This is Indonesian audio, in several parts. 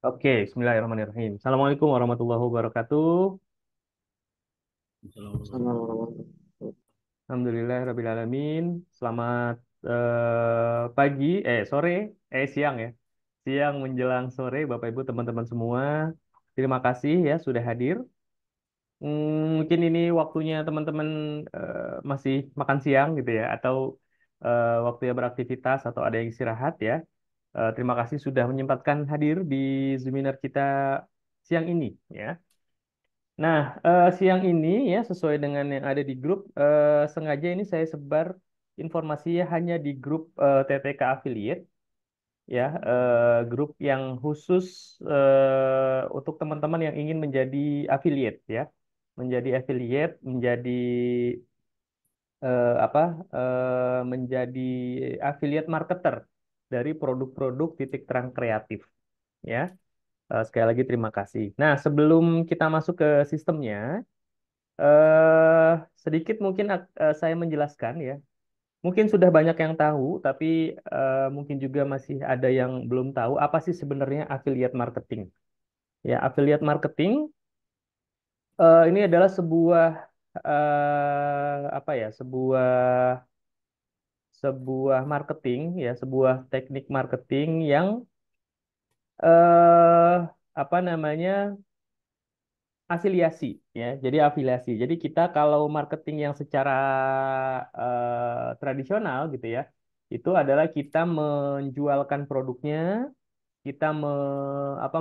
Oke, Bismillahirrahmanirrahim. Assalamualaikum warahmatullahi wabarakatuh. Sama orang Alhamdulillahirrahmanirrahim. Selamat pagi, sore, siang ya. Siang menjelang sore, Bapak Ibu teman-teman semua. Terima kasih ya sudah hadir. Mungkin ini waktunya teman-teman masih makan siang gitu ya, atau waktunya beraktivitas atau ada yang istirahat ya. Terima kasih sudah menyempatkan hadir di seminar kita siang ini ya. Nah, siang ini ya sesuai dengan yang ada di grup, sengaja ini saya sebar informasinya hanya di grup TTK Affiliate ya, grup yang khusus untuk teman-teman yang ingin menjadi affiliate ya, menjadi affiliate, menjadi apa, menjadi affiliate marketer dari produk-produk titik terang kreatif ya. Sekali lagi terima kasih. Nah, sebelum kita masuk ke sistemnya. Sedikit mungkin saya menjelaskan ya. Mungkin sudah banyak yang tahu, tapi mungkin juga masih ada yang belum tahu apa sih sebenarnya affiliate marketing. Ya, affiliate marketing ini adalah sebuah apa ya, sebuah marketing ya, sebuah teknik marketing yang apa namanya afiliasi ya. Jadi afiliasi. Jadi kita kalau marketing yang secara tradisional gitu ya, itu adalah kita menjualkan produknya, kita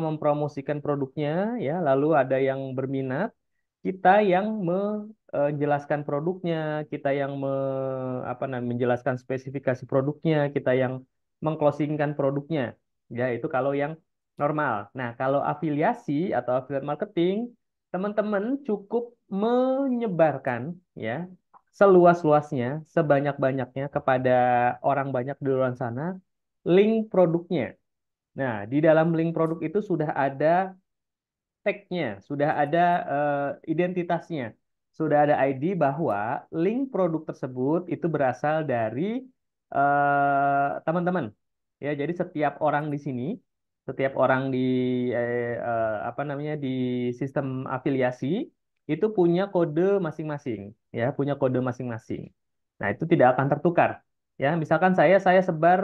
mempromosikan produknya ya, lalu ada yang berminat, kita yang menjelaskan produknya, kita yang menjelaskan spesifikasi produknya, kita yang mengclosingkan produknya. Ya, itu kalau yang normal. Nah, kalau afiliasi atau affiliate marketing, teman-teman cukup menyebarkan ya seluas-luasnya, sebanyak-banyaknya kepada orang banyak di luar sana link produknya. Nah, di dalam link produk itu sudah ada tag-nya, sudah ada identitasnya, sudah ada ID bahwa link produk tersebut itu berasal dari teman-teman. Ya, jadi setiap orang di sini, setiap orang di di sistem afiliasi itu punya kode masing-masing, ya, punya kode masing-masing. Nah, itu tidak akan tertukar. Ya, misalkan saya sebar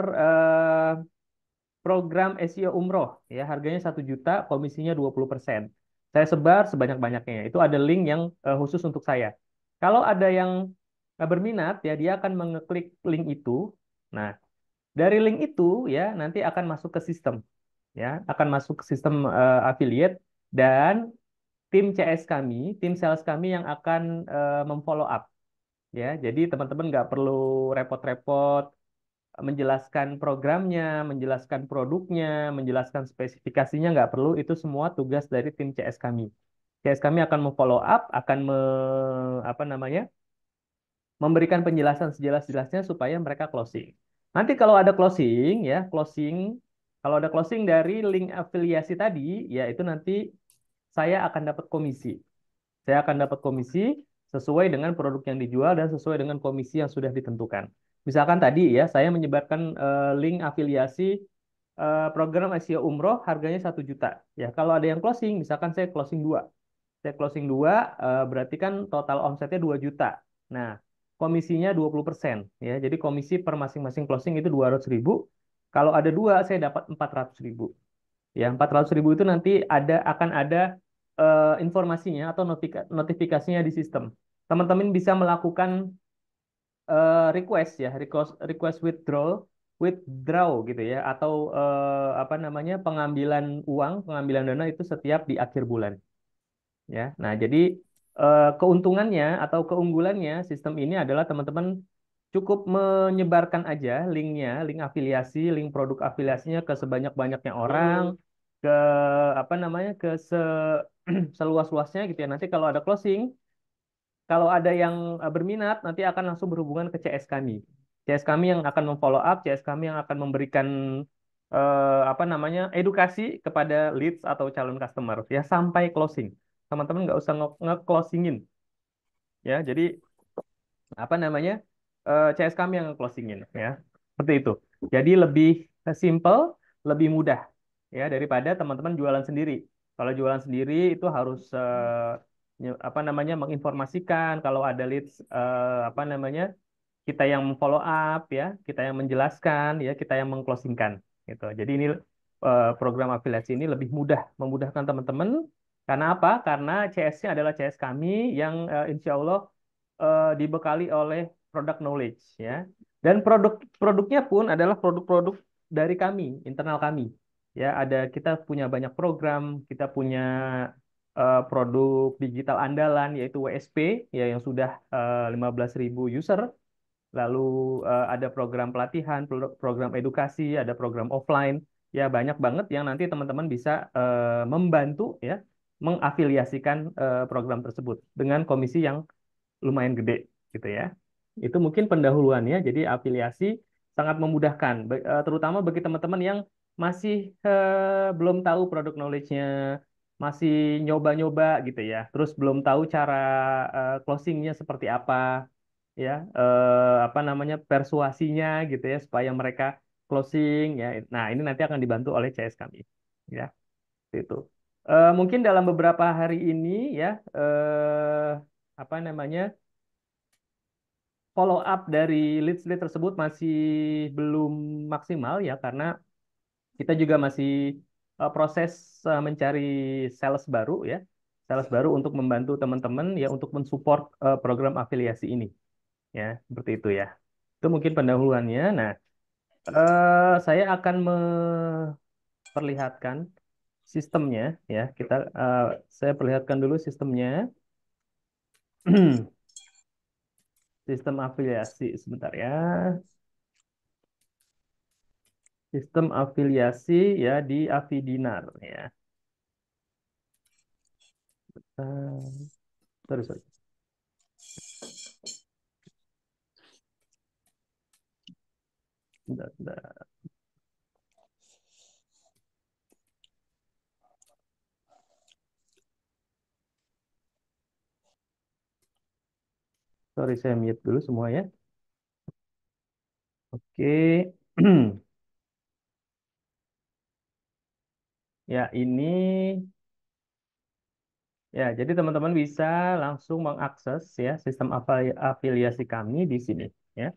program SEO umroh ya harganya 1 juta komisinya 20%. Saya sebar sebanyak-banyaknya. Itu ada link yang khusus untuk saya. Kalau ada yang berminat ya dia akan mengeklik link itu. Nah, dari link itu ya nanti akan masuk ke sistem ya, akan masuk ke sistem affiliate dan tim CS kami, tim sales kami yang akan memfollow up ya. Jadi teman-teman nggak perlu repot-repot menjelaskan programnya, menjelaskan produknya, menjelaskan spesifikasinya nggak perlu. Itu semua tugas dari tim CS kami. CS kami akan memfollow up, akan apa namanya, memberikan penjelasan sejelas-jelasnya supaya mereka closing. Nanti kalau ada closing, ya closing, kalau ada closing dari link afiliasi tadi, ya itu nanti saya akan dapat komisi. Saya akan dapat komisi sesuai dengan produk yang dijual dan sesuai dengan komisi yang sudah ditentukan. Misalkan tadi ya, saya menyebarkan link afiliasi program Asia Umroh harganya 1 juta. Ya, kalau ada yang closing, misalkan saya closing 2. Saya closing 2, berarti kan total omsetnya 2 juta. Nah, komisinya 20%. Ya, jadi komisi per masing-masing closing itu 200.000. Kalau ada dua, saya dapat 400.000. Ya, 400.000 itu nanti akan ada informasinya atau notifikasinya di sistem. Teman-teman bisa melakukan request ya, request withdraw gitu ya, atau pengambilan uang, pengambilan dana itu setiap di akhir bulan. Ya, nah jadi keuntungannya atau keunggulannya sistem ini adalah teman-teman cukup menyebarkan aja linknya, link afiliasi, link produk afiliasinya ke sebanyak-banyaknya orang, ke seluas-luasnya gitu ya. Nanti kalau ada closing, kalau ada yang berminat, nanti akan langsung berhubungan ke CS kami. CS kami yang akan memfollow up, CS kami yang akan memberikan edukasi kepada leads atau calon customer ya sampai closing. Teman-teman nggak usah nge-closingin ya. Jadi CS kami yang closingin ya. Seperti itu. Jadi lebih simple, lebih mudah ya daripada teman-teman jualan sendiri. Kalau jualan sendiri itu harus apa namanya menginformasikan kalau ada leads apa namanya kita yang follow up ya, kita yang menjelaskan ya, kita yang mengclosingkan gitu. Jadi ini program afiliasi ini lebih mudah memudahkan teman-teman karena apa? Karena CS-nya adalah CS kami yang insya Allah dibekali oleh product knowledge ya. Dan produknya pun adalah produk-produk dari kami, internal kami. Ya, ada kita punya banyak program, kita punya produk digital andalan yaitu WSP ya yang sudah 15.000 user. Lalu ada program pelatihan, program edukasi, ada program offline. Ya, banyak banget yang nanti teman-teman bisa membantu ya mengafiliasikan program tersebut dengan komisi yang lumayan gede gitu ya. Itu mungkin pendahuluannya. Jadi afiliasi sangat memudahkan, terutama bagi teman-teman yang masih belum tahu produk knowledge-nya, masih nyoba-nyoba gitu ya. Terus belum tahu cara closing-nya seperti apa, ya, apa namanya persuasinya gitu ya, supaya mereka closing ya. Nah, ini nanti akan dibantu oleh CS kami, ya. Itu. Mungkin dalam beberapa hari ini ya, apa namanya follow up dari leads-lead tersebut masih belum maksimal ya karena kita juga masih proses mencari sales baru ya. Sales baru untuk membantu teman-teman ya untuk mensupport program afiliasi ini ya, seperti itu ya. Itu mungkin pendahuluannya. Nah, saya akan memperlihatkan sistemnya ya. Saya perlihatkan dulu sistemnya. Sistem afiliasi sebentar ya. Sistem afiliasi ya di Avidinar ya. Sorry, sorry. Bentar, bentar. Sorry, saya mute dulu semua ya. Oke. Ya, ini ya, jadi teman-teman bisa langsung mengakses ya sistem afiliasi kami di sini ya.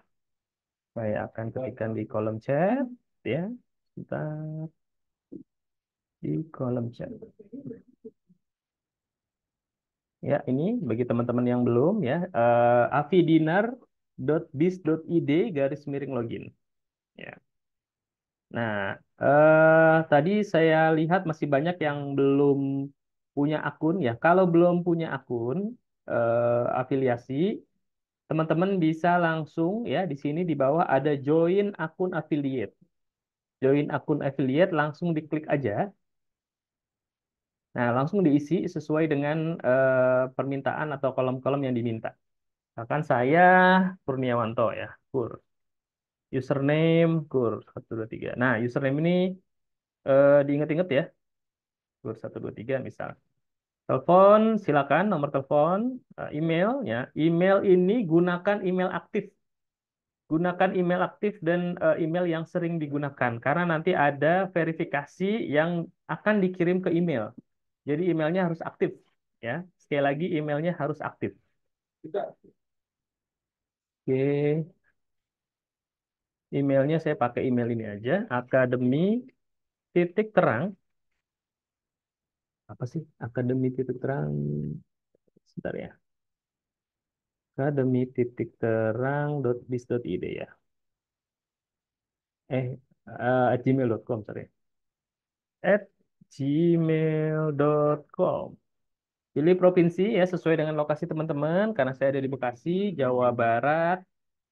Saya akan ketikkan di kolom chat ya. Kita di kolom chat. Ya, ini bagi teman-teman yang belum ya, avidinar.biz.id garis miring login. Ya. Nah, tadi saya lihat masih banyak yang belum punya akun ya. Kalau belum punya akun afiliasi, teman-teman bisa langsung ya di sini di bawah ada join akun affiliate. Join akun affiliate langsung diklik aja. Nah, langsung diisi sesuai dengan permintaan atau kolom-kolom yang diminta. Misalkan saya Kurniawanto ya, Kur. Username Kur 123. Nah, username ini diingat-ingat ya, Kur 123 misal. Telepon, silakan nomor telepon, email ya. Email ini gunakan email aktif. Gunakan email aktif dan email yang sering digunakan karena nanti ada verifikasi yang akan dikirim ke email. Jadi emailnya harus aktif ya. Sekali lagi emailnya harus aktif. Oke, emailnya saya pakai email ini aja. Akademi titik terang. Apa sih? Akademi titik terang. Sebentar ya. Akademi titik terang .biz.id ya. At gmail.com, sorry. At gmail.com. Pilih provinsi ya sesuai dengan lokasi teman-teman. Karena saya ada di Bekasi, Jawa Barat,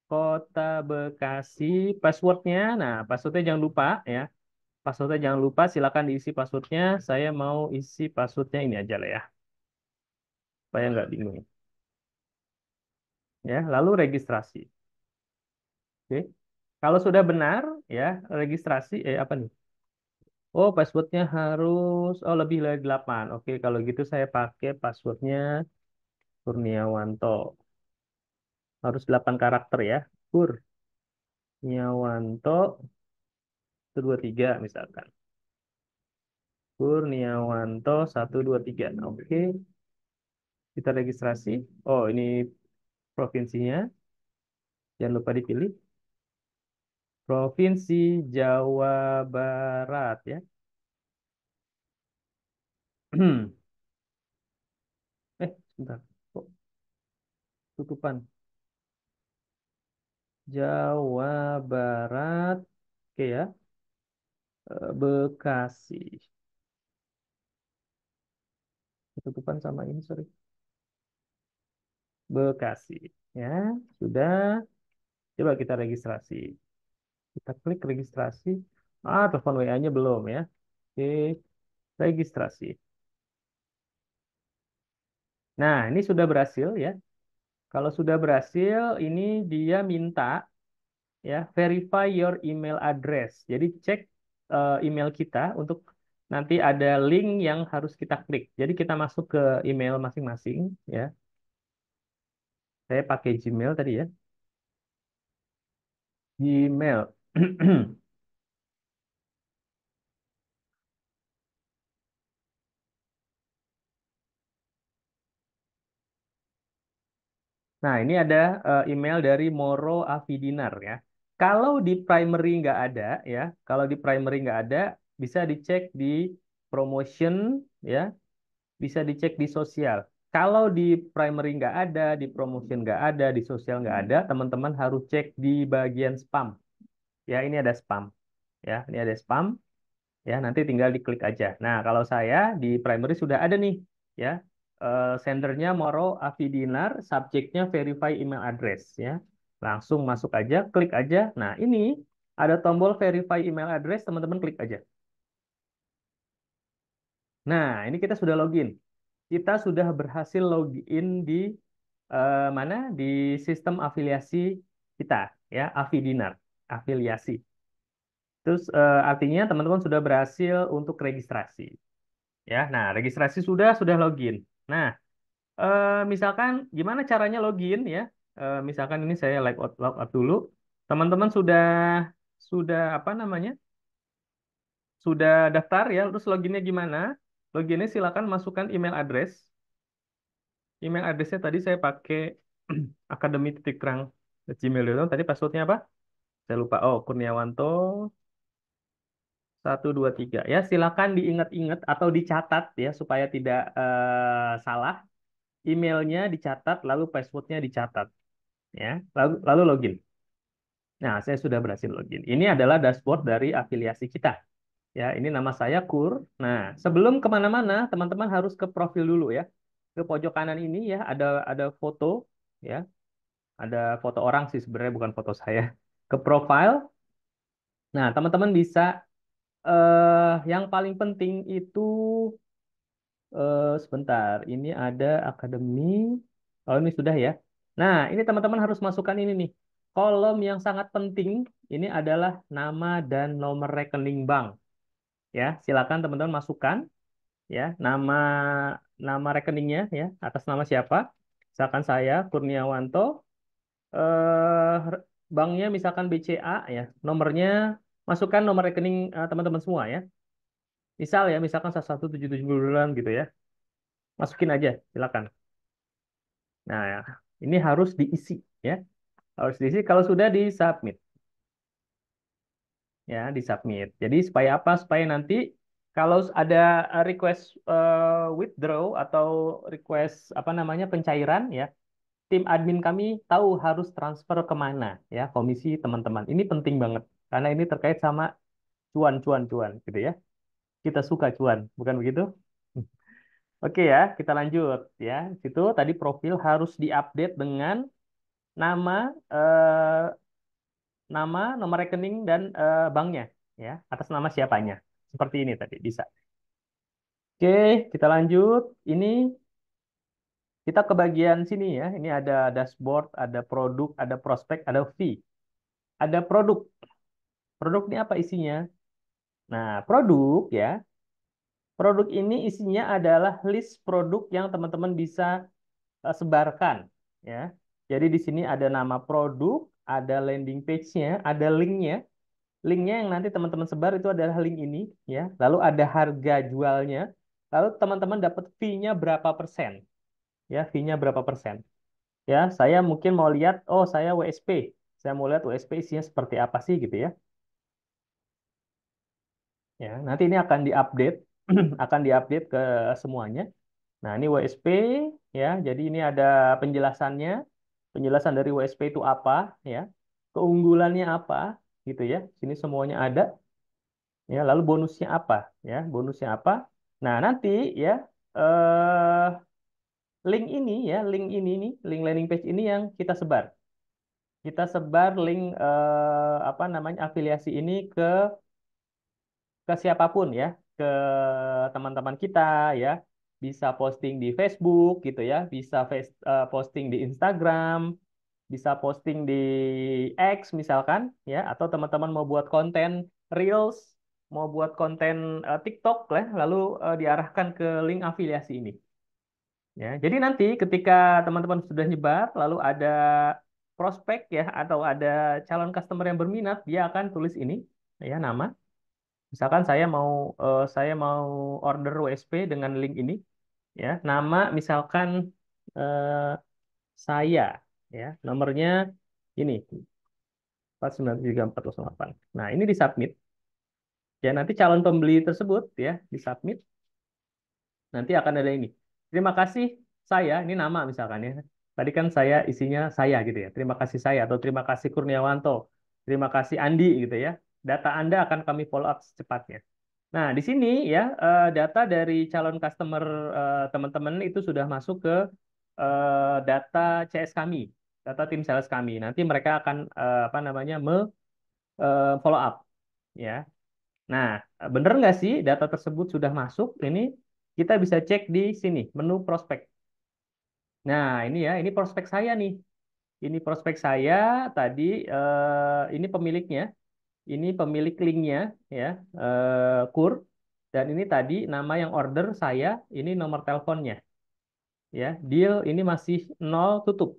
Kota Bekasi. Passwordnya, nah passwordnya jangan lupa ya. Passwordnya jangan lupa, silakan diisi passwordnya. Saya mau isi passwordnya ini aja lah ya, supaya nggak bingung. Ya, lalu registrasi. Oke. Kalau sudah benar, ya registrasi, apa nih? Oh, passwordnya harus, oh lebih dari 8. Oke, kalau gitu saya pakai passwordnya Kurniawanto. Harus 8 karakter ya. Kurniawanto 123 misalkan. Kurniawanto 123. Oke, kita registrasi. Oh, ini provinsinya. Jangan lupa dipilih. Provinsi Jawa Barat ya. Sebentar. Kok tutupan? Jawa Barat. Oke ya. Bekasi. Tutupan sama ini, sorry. Bekasi. Ya, sudah. Coba kita registrasi. Kita klik registrasi. Telepon WA-nya belum ya. Oke, registrasi. Nah, ini sudah berhasil ya. Kalau sudah berhasil, ini dia minta ya verify your email address. Jadi cek email kita untuk nanti ada link yang harus kita klik. Jadi kita masuk ke email masing-masing ya. Saya pakai Gmail tadi ya. Gmail. Nah, ini ada email dari Moro Afidinar ya. Kalau di primary nggak ada ya, kalau di primary nggak ada, bisa dicek di promotion ya, bisa dicek di sosial. Kalau di primary nggak ada, di promotion nggak ada, di sosial nggak ada, teman-teman harus cek di bagian spam. Ya, ini ada spam. Ya, ini ada spam. Ya, nanti tinggal diklik aja. Nah, kalau saya di primary sudah ada nih, ya. Sendernya Moro Afidinar, subjeknya verify email address, ya. Langsung masuk aja, klik aja. Nah, ini ada tombol verify email address, teman-teman klik aja. Nah, ini kita sudah login. Kita sudah berhasil login di mana? Di sistem afiliasi kita, ya, Afidinar, afiliasi. Terus artinya teman-teman sudah berhasil untuk registrasi. Ya, nah registrasi sudah login. Nah, misalkan gimana caranya login ya? Misalkan ini saya log out dulu. Teman-teman sudah apa namanya? Sudah daftar ya. Terus loginnya gimana? Loginnya silakan masukkan email address. Email addressnya tadi saya pakai akademi.krang@gmail.com. Tadi passwordnya apa? Saya lupa. Oh, Kurniawanto 123 ya. Silakan diingat-ingat atau dicatat ya supaya tidak salah. Emailnya dicatat, lalu passwordnya dicatat, ya, lalu login. Nah, saya sudah berhasil login. Ini adalah dashboard dari afiliasi kita, ya. Ini nama saya Kur. Nah, sebelum kemana-mana, teman-teman harus ke profil dulu ya. Ke pojok kanan ini ya, ada foto, ya, ada foto orang sih sebenarnya bukan foto saya. Ke profile. Nah, teman-teman bisa yang paling penting itu sebentar, ini ada akademi. Oh, ini sudah ya. Nah, ini teman-teman harus masukkan ini nih. Kolom yang sangat penting ini adalah nama dan nomor rekening bank. Ya, silakan teman-teman masukkan ya nama rekeningnya ya atas nama siapa. Misalkan saya Kurniawanto, banknya misalkan BCA ya. Nomornya masukkan nomor rekening teman-teman semua ya. Misal ya, misalkan 11770 gitu ya. Masukin aja, silakan. Nah, ini harus diisi ya. Harus diisi kalau sudah di submit ya, di submit. Jadi supaya apa? Supaya nanti kalau ada request withdraw atau request apa namanya pencairan ya, tim admin kami tahu harus transfer kemana ya, komisi teman-teman. Ini penting banget karena ini terkait sama cuan cuan cuan gitu ya. Kita suka cuan, bukan begitu? Oke ya, kita lanjut ya. Situ tadi profil harus diupdate dengan nama, nomor rekening dan banknya ya, atas nama siapanya. Seperti ini tadi bisa. Oke, kita lanjut. Ini kita ke bagian sini ya. Ini ada dashboard, ada produk, ada prospek, ada fee. Ada produk. Produk ini apa isinya? Nah, produk ya. Produk ini isinya adalah list produk yang teman-teman bisa sebarkan ya. Jadi di sini ada nama produk, ada landing page-nya, ada link-nya. linknya yang nanti teman-teman sebar itu adalah link ini, ya. Lalu ada harga jualnya. Lalu teman-teman dapat fee-nya berapa persen, ya, fee-nya berapa persen. Ya, saya mungkin mau lihat, oh saya WSP, saya mau lihat WSP isinya seperti apa sih gitu ya. Ya, nanti ini akan diupdate, akan diupdate ke semuanya. Nah, ini WSP ya. Jadi ini ada penjelasannya, penjelasan dari WSP itu apa ya, keunggulannya apa gitu ya. Sini semuanya ada ya. Lalu bonusnya apa ya? Bonusnya apa? Nah, nanti ya eh link ini ya, link ini nih, link landing page ini yang kita sebar. Kita sebar link apa namanya afiliasi ini ke siapapun ya, ke teman-teman kita ya, bisa posting di Facebook gitu ya, bisa posting di Instagram, bisa posting di X misalkan ya, atau teman-teman mau buat konten Reels, mau buat konten TikTok lah, lalu diarahkan ke link afiliasi ini. Ya, jadi nanti ketika teman-teman sudah nyebar, lalu ada prospek ya, atau ada calon customer yang berminat, dia akan tulis ini ya nama. Misalkan saya mau order WSP dengan link ini ya. Nama misalkan eh, saya ya. Nomornya ini 4934008. Nah, ini disubmit. Ya, nanti calon pembeli tersebut ya disubmit. Nanti akan ada ini. Terima kasih saya, ini nama misalkan ya. Tadi kan saya isinya saya gitu ya. Terima kasih saya atau terima kasih Kurniawanto. Terima kasih Andi gitu ya. Data Anda akan kami follow up secepatnya. Nah, di sini ya data dari calon customer teman-teman itu sudah masuk ke data CS kami, data tim sales kami. Nanti mereka akan apa namanya follow up ya. Nah, bener nggak sih data tersebut sudah masuk? Ini kita bisa cek di sini menu prospek. Nah, ini ya, ini prospek saya nih. Ini prospek saya tadi ini pemiliknya. Ini pemilik linknya ya, Kur. Dan ini tadi nama yang order saya, ini nomor teleponnya ya. Deal ini masih nol tutup.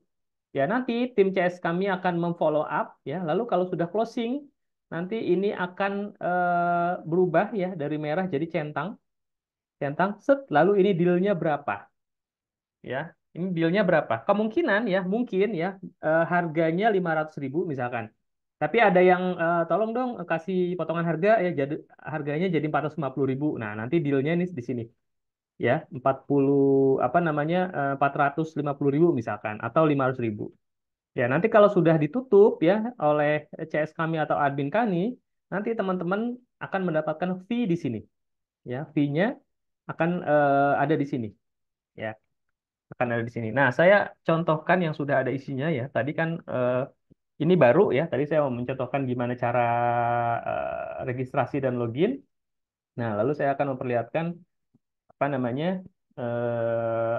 Ya nanti tim CS kami akan memfollow up ya. Lalu kalau sudah closing, nanti ini akan berubah ya dari merah jadi centang, centang set. Lalu ini dealnya berapa ya? Ini dealnya berapa? Kemungkinan ya, mungkin ya harganya 500.000 misalkan. Tapi ada yang tolong dong kasih potongan harga ya jadi harganya jadi 450.000. Nah, nanti dealnya ini di sini ya 40 apa namanya 450.000 misalkan atau 500.000. Ya, nanti kalau sudah ditutup ya oleh CS kami atau admin kami, nanti teman-teman akan mendapatkan fee di sini ya. Fee-nya akan ada di sini ya, akan ada di sini. Nah, saya contohkan yang sudah ada isinya ya. Tadi kan ini baru ya. Tadi saya mau mencontohkan gimana cara registrasi dan login. Nah, lalu saya akan memperlihatkan apa namanya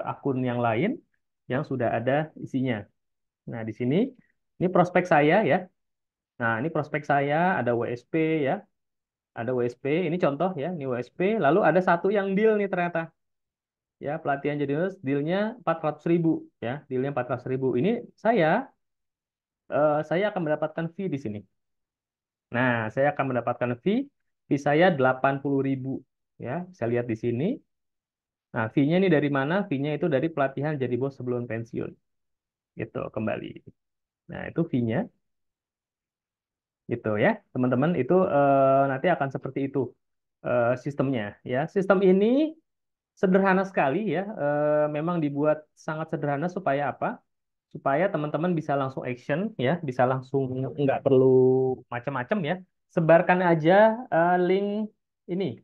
akun yang lain yang sudah ada isinya. Nah, di sini ini prospek saya ya. Nah, ini prospek saya ada WSP ya, ada WSP. Ini contoh ya, ini WSP. Lalu ada satu yang deal nih ternyata ya pelatihan jadi nurse dealnya 400.000 ya, dealnya 400.000. Ini saya akan mendapatkan fee di sini. Nah, saya akan mendapatkan fee saya 80.000 ya. Saya lihat di sini. Nah, fee-nya ini dari mana? Fee-nya itu dari pelatihan jadi bos sebelum pensiun. Gitu, kembali. Nah, itu fee-nya. Gitu ya, teman-teman. Itu nanti akan seperti itu sistemnya. Ya, sistem ini sederhana sekali ya. Memang dibuat sangat sederhana supaya apa? Supaya teman-teman bisa langsung action ya, bisa langsung nggak perlu macam-macam ya. Sebarkan aja link ini,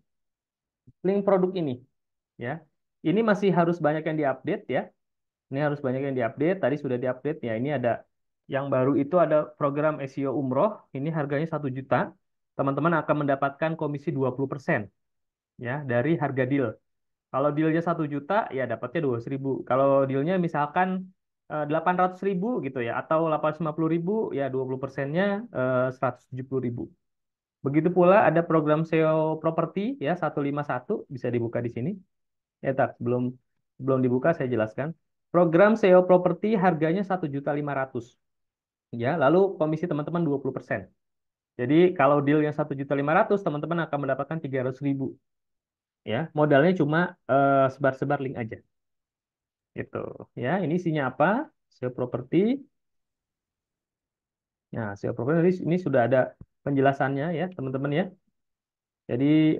link produk ini ya. Ini masih harus banyak yang diupdate ya. Ini harus banyak yang diupdate. Tadi sudah diupdate ya. Ini ada yang baru itu ada program SEO Umroh. Ini harganya 1 juta. Teman-teman akan mendapatkan komisi 20% ya dari harga deal. Kalau dealnya 1 juta ya dapatnya 200.000. Kalau dealnya misalkan 800.000 gitu ya atau 850.000 ya 20%-nya 170.000. Begitu pula ada program SEO properti ya 151 bisa dibuka di sini. Ya, tak, sebelum sebelum dibuka saya jelaskan. Program SEO properti harganya 1.500.000 ya, lalu komisi teman-teman 20%. Jadi kalau deal yang 1.500.000, teman-teman akan mendapatkan 300.000. Ya, modalnya cuma sebar-sebar link aja. Gitu. Ya, ini isinya apa? SEO properti. Nah, SEO properti ini sudah ada penjelasannya ya, teman-teman ya. Jadi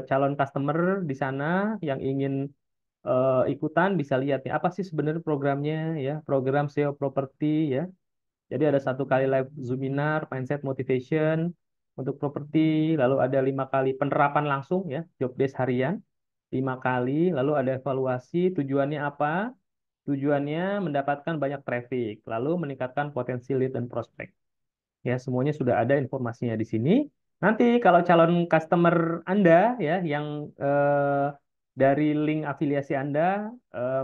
calon customer di sana yang ingin ikutan bisa lihat nih apa sih sebenarnya programnya ya, program SEO properti ya. Jadi ada 1 kali live seminar, mindset motivation untuk properti, lalu ada 5 kali penerapan langsung ya, job desk harian, 5 kali, lalu ada evaluasi, tujuannya apa? Tujuannya mendapatkan banyak traffic, lalu meningkatkan potensi lead dan prospek. Ya, semuanya sudah ada informasinya di sini. Nanti kalau calon customer Anda ya yang dari link afiliasi Anda,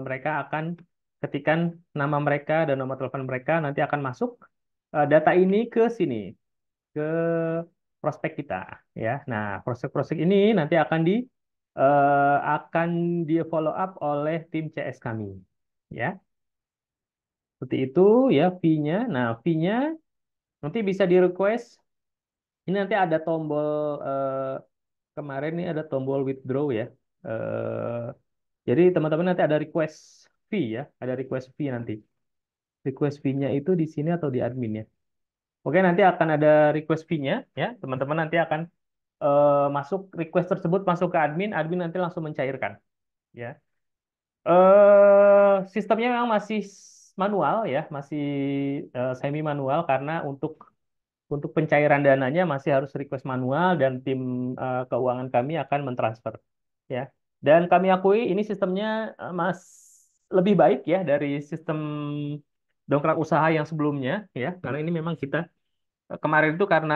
mereka akan ketikkan nama mereka dan nomor telepon mereka, nanti akan masuk data ini ke sini, ke prospek kita ya. Nah, prospek-prospek ini nanti akan di follow up oleh tim CS kami. Ya, seperti itu ya fee-nya. Nah, fee-nya nanti bisa di request. Ini nanti ada tombol kemarin nih ada tombol withdraw ya. Eh, jadi teman-teman nanti ada request fee ya, ada request fee nanti. Request fee-nya itu di sini atau di admin ya? Oke, nanti akan ada request fee-nya ya. Teman-teman nanti akan masuk request tersebut masuk ke admin, admin nanti langsung mencairkan ya. Sistemnya memang masih manual ya, masih semi manual karena untuk pencairan dananya masih harus request manual dan tim keuangan kami akan mentransfer ya. Dan kami akui ini sistemnya lebih baik ya dari sistem dongkrak usaha yang sebelumnya ya. Karena ini memang kita kemarin itu karena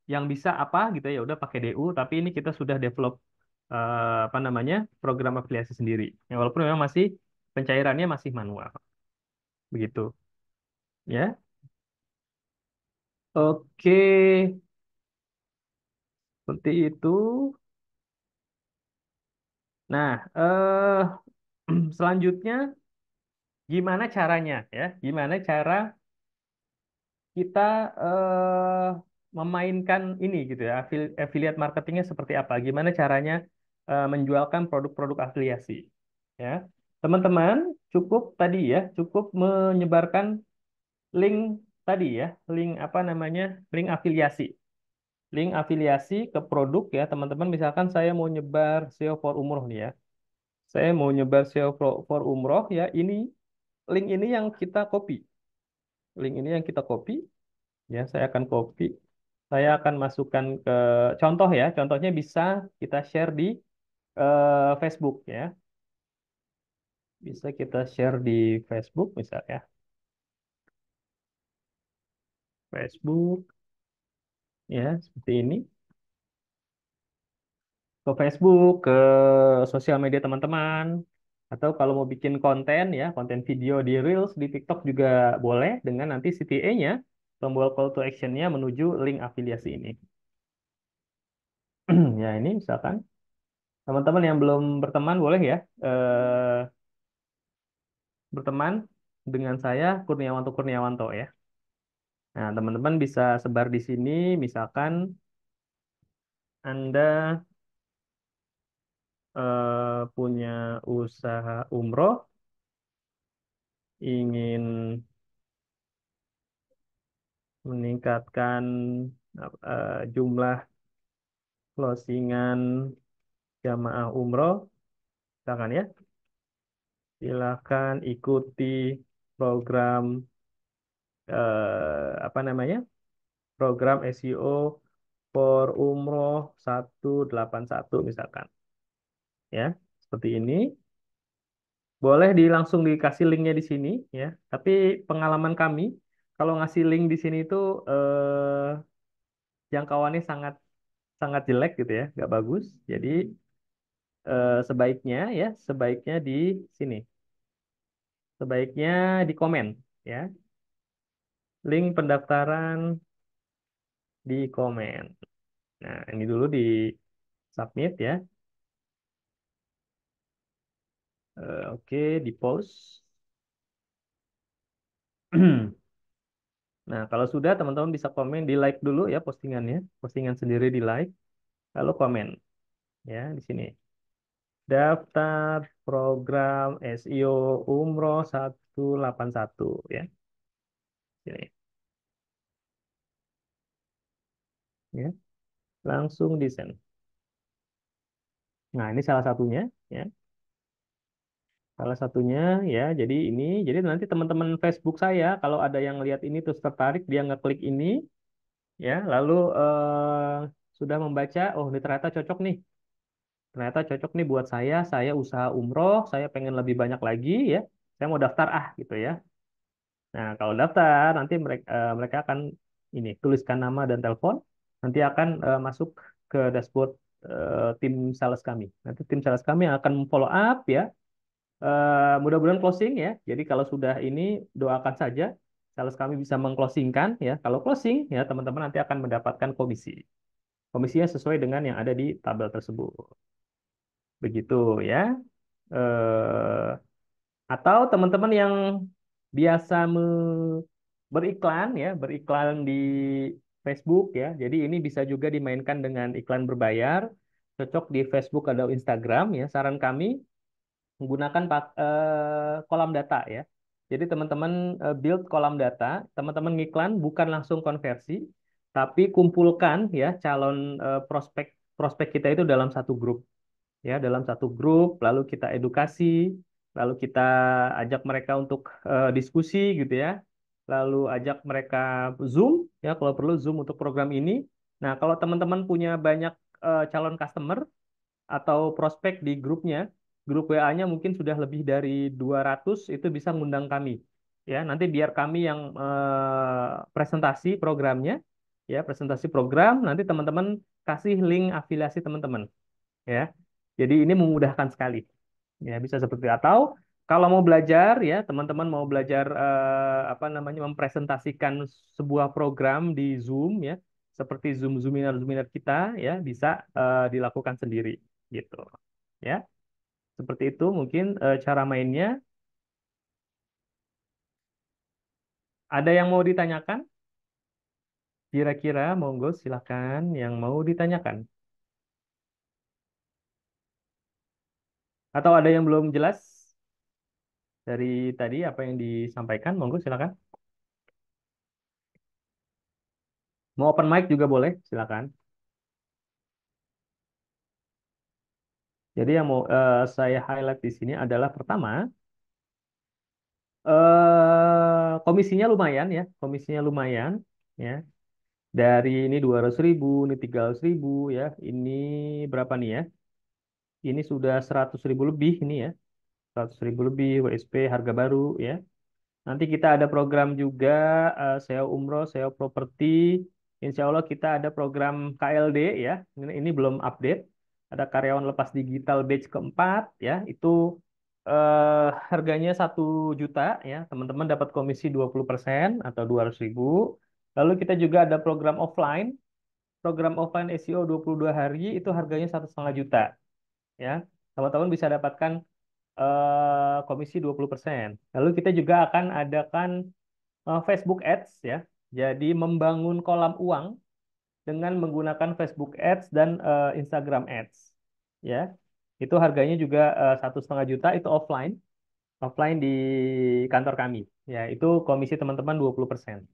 yang bisa apa gitu ya udah pakai DU, tapi ini kita sudah develop apa namanya program afiliasi sendiri. Ya, walaupun memang masih pencairannya masih manual begitu ya. Oke, seperti itu. Nah, selanjutnya gimana caranya ya? Gimana cara kita memainkan ini gitu ya, affiliate marketingnya seperti apa? Gimana caranya menjualkan produk-produk afiliasi? Ya, teman-teman cukup tadi ya, cukup menyebarkan link tadi ya, link apa namanya, link afiliasi. Link afiliasi ke produk ya, teman-teman. Misalkan saya mau nyebar SEO for umroh nih ya. Saya mau nyebar SEO for umroh ya, ini link ini yang kita copy. Link ini yang kita copy ya, saya akan copy. Saya akan masukkan ke contoh ya. Contohnya bisa kita share di Facebook ya. Bisa kita share di Facebook misalnya. Facebook ya, seperti ini. Ke Facebook, ke sosial media teman-teman. Atau kalau mau bikin konten ya, konten video di Reels, di TikTok juga boleh dengan nanti CTA-nya, tombol call to action-nya menuju link afiliasi ini. Ya, ini misalkan teman-teman yang belum berteman boleh ya berteman dengan saya Kurniawanto Kurniawanto ya. Nah, teman-teman bisa sebar di sini misalkan Anda punya usaha umroh, ingin meningkatkan jumlah closingan jamaah umroh, misalkan ya, silakan ikuti program apa namanya? Program SEO for umroh 181 misalkan. Ya, seperti ini. Boleh langsung dikasih linknya di sini ya. Tapi pengalaman kami kalau ngasih link di sini itu jangkauannya sangat sangat jelek gitu ya, nggak bagus. Jadi sebaiknya ya, sebaiknya di sini, sebaiknya di komen ya. Link pendaftaran di komen. Nah, ini dulu di submit ya. Oke, di post. Nah, kalau sudah teman-teman bisa komen di like dulu ya postingannya, postingan sendiri di like, lalu komen ya di sini. Daftar program SEO Umroh 181 ya. Sini ya. Langsung di send. Nah, ini salah satunya ya. Salah satunya ya. Jadi nanti teman-teman Facebook saya kalau ada yang lihat ini terus tertarik dia ngeklik ini ya, lalu sudah membaca, oh ini ternyata cocok nih. Ternyata cocok nih buat saya. Saya usaha umroh, saya pengen lebih banyak lagi ya. Saya mau daftar gitu ya. Nah, kalau daftar nanti mereka akan ini tuliskan nama dan telepon, nanti akan masuk ke dashboard tim sales kami. Nanti tim sales kami akan follow up ya. Mudah-mudahan closing ya. Jadi kalau sudah ini doakan saja sales kami bisa mengclosingkan ya. Kalau closing ya teman-teman nanti akan mendapatkan komisi. Komisinya sesuai dengan yang ada di tabel tersebut. Begitu ya. Eh, atau teman-teman yang biasa beriklan ya, beriklan di Facebook ya. Jadi ini bisa juga dimainkan dengan iklan berbayar. Cocok di Facebook atau Instagram ya. Saran kami menggunakan kolam data ya. Jadi teman-teman build kolam data, teman-teman ngiklan bukan langsung konversi, tapi kumpulkan ya calon prospek prospek kita itu dalam satu grup ya, dalam satu grup, lalu kita edukasi, lalu kita ajak mereka untuk diskusi gitu ya, lalu ajak mereka Zoom ya kalau perlu Zoom untuk program ini. Nah, kalau teman-teman punya banyak calon customer atau prospek di grupnya, grup WA-nya mungkin sudah lebih dari 200 itu bisa ngundang kami. Ya, nanti biar kami yang presentasi programnya, ya, presentasi program, nanti teman-teman kasih link afiliasi teman-teman, ya. Jadi ini memudahkan sekali. Ya, bisa seperti itu. Atau kalau mau belajar ya, teman-teman mau belajar apa namanya mempresentasikan sebuah program di Zoom ya, seperti Zoominar kita ya, bisa dilakukan sendiri gitu. Ya, seperti itu mungkin cara mainnya. Ada yang mau ditanyakan? Kira-kira monggo silakan yang mau ditanyakan. Atau ada yang belum jelas dari tadi apa yang disampaikan? Monggo silakan. Mau open mic juga boleh, silakan. Jadi yang mau saya highlight di sini adalah pertama, komisinya lumayan ya, komisinya lumayan ya. Dari ini 200.000, ini 300.000 ya, ini berapa nih ya? Ini sudah 100.000 lebih ini ya, 100.000 lebih WSP harga baru ya. Nanti kita ada program juga SEO umroh, SEO properti. Insya Allah kita ada program KLD ya. Ini belum update. Ada karyawan lepas digital batch keempat ya. Itu harganya 1 juta ya. Teman-teman dapat komisi 20% atau 200.000. Lalu kita juga ada program offline. Program offline SEO 22 hari itu harganya 1,5 juta ya. Teman-teman bisa dapatkan komisi 20%. Lalu kita juga akan adakan Facebook Ads ya. Jadi membangun kolam uang dengan menggunakan Facebook Ads dan Instagram Ads. Ya, itu harganya juga 1,5 juta itu offline, offline di kantor kami. Ya, itu komisi teman-teman 20%.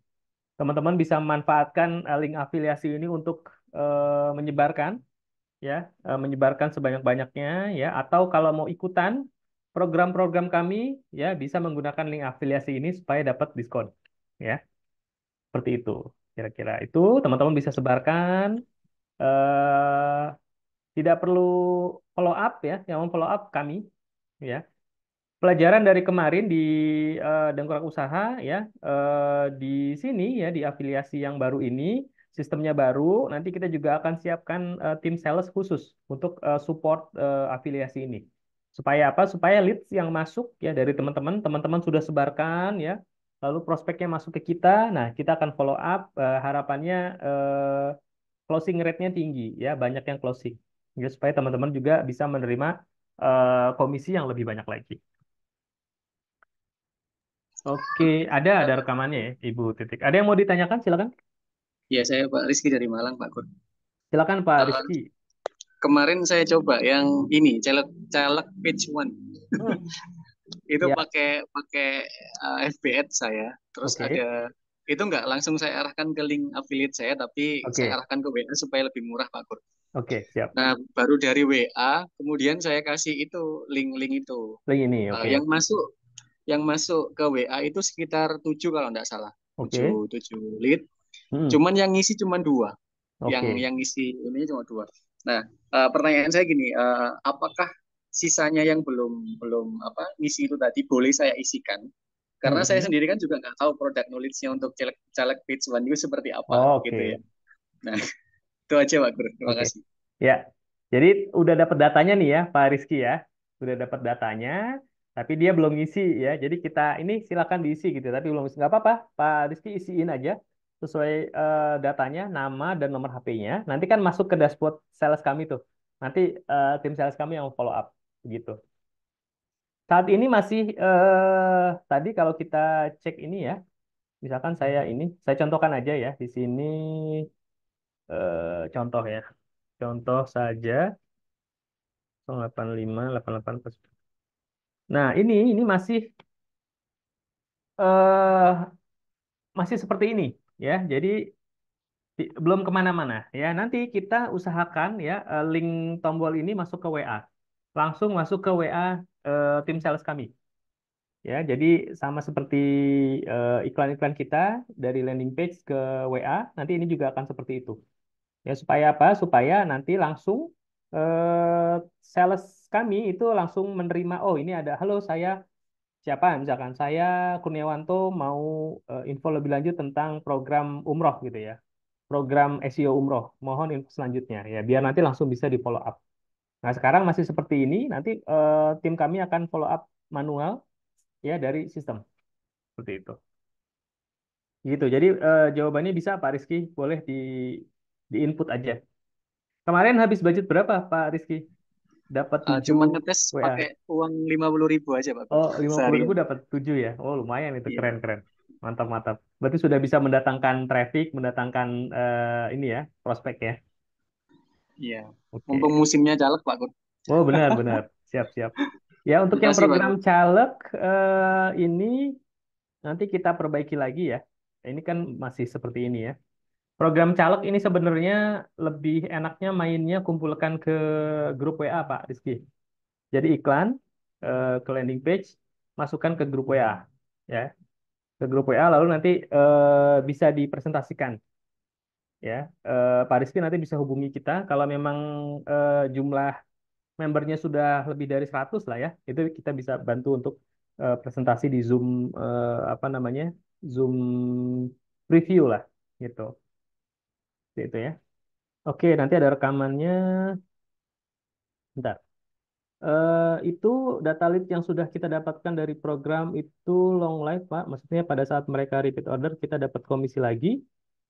Teman-teman bisa memanfaatkan link afiliasi ini untuk menyebarkan ya, menyebarkan sebanyak-banyaknya ya, atau kalau mau ikutan program-program kami ya bisa menggunakan link afiliasi ini supaya dapat diskon ya. Seperti itu. Kira-kira itu teman-teman bisa sebarkan. eh Tidak perlu follow up ya, yang follow up kami ya. Pelajaran dari kemarin di Dengkurak Usaha ya, di sini ya di afiliasi yang baru ini, sistemnya baru. Nanti kita juga akan siapkan tim sales khusus untuk support afiliasi ini. Supaya apa? Supaya leads yang masuk ya dari teman-teman, teman-teman sudah sebarkan ya, lalu prospeknya masuk ke kita. Nah, kita akan follow up. Harapannya closing rate-nya tinggi ya, banyak yang closing. Ya, supaya teman-teman juga bisa menerima komisi yang lebih banyak lagi. Oke, ada rekamannya ya, Ibu Titik. Ada yang mau ditanyakan? Silakan. Ya, saya Pak Rizky dari Malang, Pak Kur. Silakan Pak Eh, Rizky. Kemarin saya coba yang ini, caleg caleg page one. Hmm, Itu ya, pakai pakai FB Ads saya. Terus oke, ada itu nggak langsung saya arahkan ke link affiliate saya, tapi saya oke, arahkan ke WA supaya lebih murah, Pak Kur. oke, siap. Nah, baru dari WA, kemudian saya kasih itu link-link itu. Link ini, oke, Yang masuk ke WA itu sekitar 7 kalau nggak salah. oke, 7 lead. hmm, Cuman yang ngisi cuma dua. Yang oke. yang ngisi ini cuma dua. Nah, pertanyaan saya gini, apakah sisanya yang belum belum apa ngisi itu tadi boleh saya isikan? Karena saya Hmm. sendiri kan juga nggak tahu produk knowledge-nya untuk caleg caleg page one itu seperti apa gitu ya. Oke, Nah, itu aja Pak Guru. Terima oke. kasih. Ya, jadi udah dapat datanya nih ya, Pak Rizky ya. Udah dapat datanya, tapi dia belum ngisi ya. Jadi kita ini silakan diisi gitu, tapi belum ngisi. Nggak apa-apa, Pak Rizky isiin aja sesuai datanya, nama dan nomor HP-nya. Nanti kan masuk ke dashboard sales kami tuh. Nanti tim sales kami yang follow up gitu. Saat ini masih tadi kalau kita cek ini ya, misalkan saya contohkan aja ya di sini contoh ya. Contoh saja 085 88 plus. Nah, ini eh masih seperti ini ya. Jadi belum kemana-mana ya. Nanti kita usahakan ya link tombol ini masuk ke WA. Langsung masuk ke WA tim sales kami. Ya, jadi sama seperti iklan-iklan kita dari landing page ke WA, nanti ini juga akan seperti itu. Ya, supaya apa? Supaya nanti langsung eh, sales kami itu langsung menerima, oh ini ada, halo saya siapa? Misalkan saya Kurniawanto mau info lebih lanjut tentang program umroh gitu ya. Program SEO umroh. Mohon info selanjutnya ya, biar nanti langsung bisa di follow up. Nah, sekarang masih seperti ini, nanti tim kami akan follow up manual ya dari sistem seperti itu. Gitu. Jadi jawabannya bisa Pak Rizky, boleh di input aja. Kemarin habis budget berapa Pak Rizky? Dapat 7 Cuman ngetes WA. pakai uang 50.000 aja Pak Guru Oh, 50.000 seharian. dapat 7 ya. Oh, lumayan itu Iya, keren-keren. Mantap, mantap. Berarti sudah bisa mendatangkan traffic, mendatangkan ini ya, prospek ya. iya. Mumpung Oke. musimnya caleg Pak Guru. Oh, benar, benar. Siap, siap. Ya, untuk Terima yang kasih Pak program Guru. caleg ini nanti kita perbaiki lagi ya. Ini kan masih seperti ini ya. Program caleg ini sebenarnya lebih enaknya mainnya kumpulkan ke grup WA, Pak Rizky. Jadi iklan ke landing page, masukkan ke grup WA, ya, ke grup WA lalu nanti bisa dipresentasikan, ya. Pak Rizky nanti bisa hubungi kita kalau memang jumlah membernya sudah lebih dari 100 lah ya, itu kita bisa bantu untuk presentasi di Zoom apa namanya Zoom review lah, gitu, itu ya. Oke, nanti ada rekamannya. Bentar. Itu data lead yang sudah kita dapatkan dari program itu long life, Pak. Maksudnya pada saat mereka repeat order, kita dapat komisi lagi.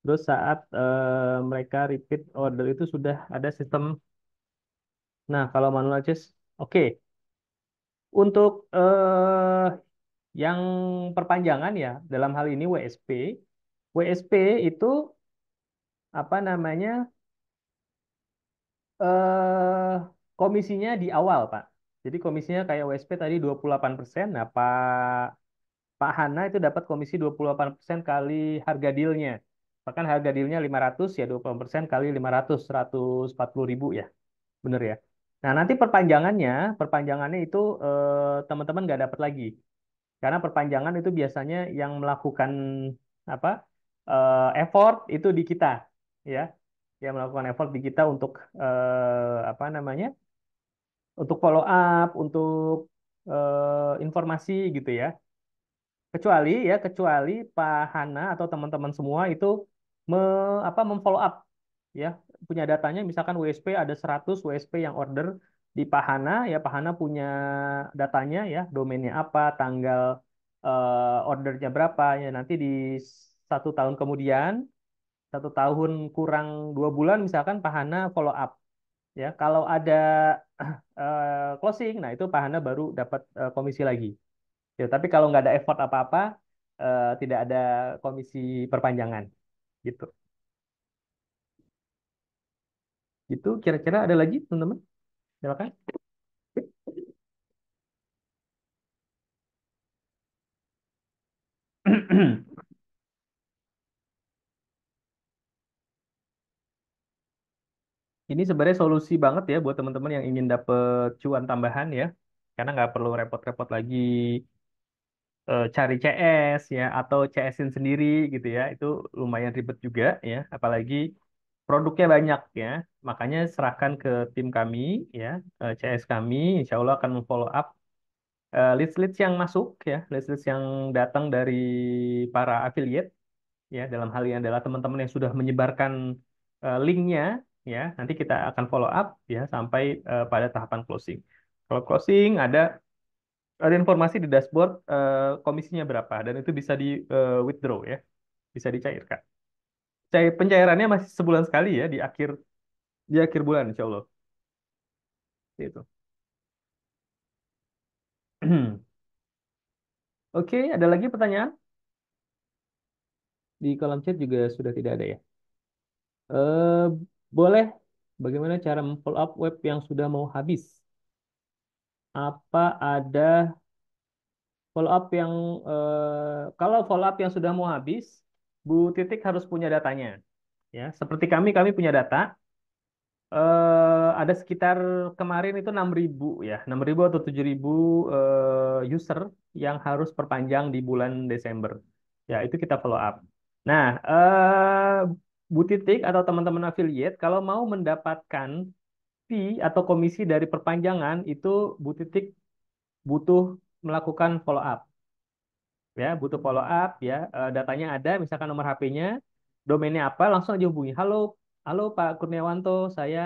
Terus saat mereka repeat order itu sudah ada sistem. Nah, kalau manual chase, oke. Untuk yang perpanjangan ya, dalam hal ini WSP. WSP itu apa namanya? eh komisinya di awal, Pak. Jadi komisinya kayak WSP tadi 28%. Nah, Pak Hana itu dapat komisi 28% kali harga dealnya. Bahkan harga dealnya 500 ya 20% kali 500, 140.000 ya. Bener ya. Nah, nanti perpanjangannya itu teman-teman nggak dapat lagi. Karena perpanjangan itu biasanya yang melakukan apa effort itu di kita, ya. Yang melakukan effort di kita untuk apa namanya? Untuk follow up, untuk informasi gitu ya. Kecuali Pak Hana atau teman-teman semua itu me, memfollow up ya, punya datanya misalkan WSP ada 100 WSP yang order di Pak Hana ya, Pak Hana punya datanya ya, domainnya apa, tanggal ordernya berapa ya, nanti di 1 tahun kemudian, 1 tahun kurang 2 bulan misalkan Pak Hana follow up ya, kalau ada closing, nah itu Pak Hana baru dapat komisi lagi Ya, tapi kalau nggak ada effort apa-apa, tidak ada komisi perpanjangan gitu. Itu kira-kira ada lagi teman-teman? Silakan. Ini sebenarnya solusi banget ya buat teman-teman yang ingin dapet cuan tambahan ya. Karena nggak perlu repot-repot lagi cari CS ya atau CS-in sendiri gitu ya. Itu lumayan ribet juga ya. Apalagi produknya banyak ya. Makanya serahkan ke tim kami ya, CS kami. Insya Allah akan memfollow up leads-leads yang masuk ya, leads-leads yang datang dari para affiliate ya. Dalam hal ini adalah teman-teman yang sudah menyebarkan linknya ya. Nanti kita akan follow up ya sampai pada tahapan closing. Kalau closing ada informasi di dashboard komisinya berapa dan itu bisa di withdraw ya, bisa dicairkan. Pencairannya masih sebulan sekali ya di akhir bulan insya Allah. Itu. Oke, ada lagi pertanyaan? Di kolom chat juga sudah tidak ada ya. Eh, boleh. Bagaimana cara follow up web yang sudah mau habis? Apa ada follow up yang kalau follow up yang sudah mau habis, Bu Titik harus punya datanya. Ya, seperti kami punya data. Ada sekitar kemarin itu 6.000 ya, 6.000 atau 7.000 user yang harus perpanjang di bulan Desember. Ya, itu kita follow up. Nah, Bu Titik atau teman-teman affiliate kalau mau mendapatkan fee atau komisi dari perpanjangan itu Bu Titik butuh melakukan follow up ya, butuh follow up ya. Datanya ada, misalkan nomor HP-nya, domainnya apa, langsung aja hubungi. Halo, halo Pak Kurniawanto, saya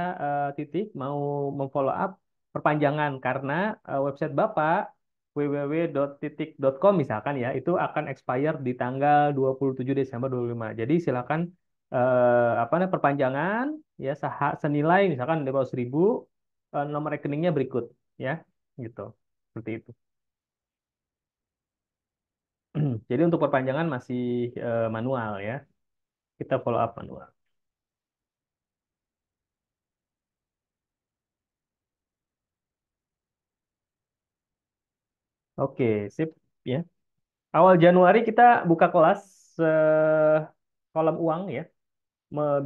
Titik mau memfollow up perpanjangan karena website Bapak www.titik.com misalkan ya, itu akan expire di tanggal 27 Desember 2025. Jadi silakan apa namanya perpanjangan ya senilai misalkan 500.000, nomor rekeningnya berikut ya, gitu. Seperti itu. Jadi untuk perpanjangan masih manual ya. Kita follow up manual. Oke, sip ya. Awal Januari kita buka kelas eh, kolam uang ya.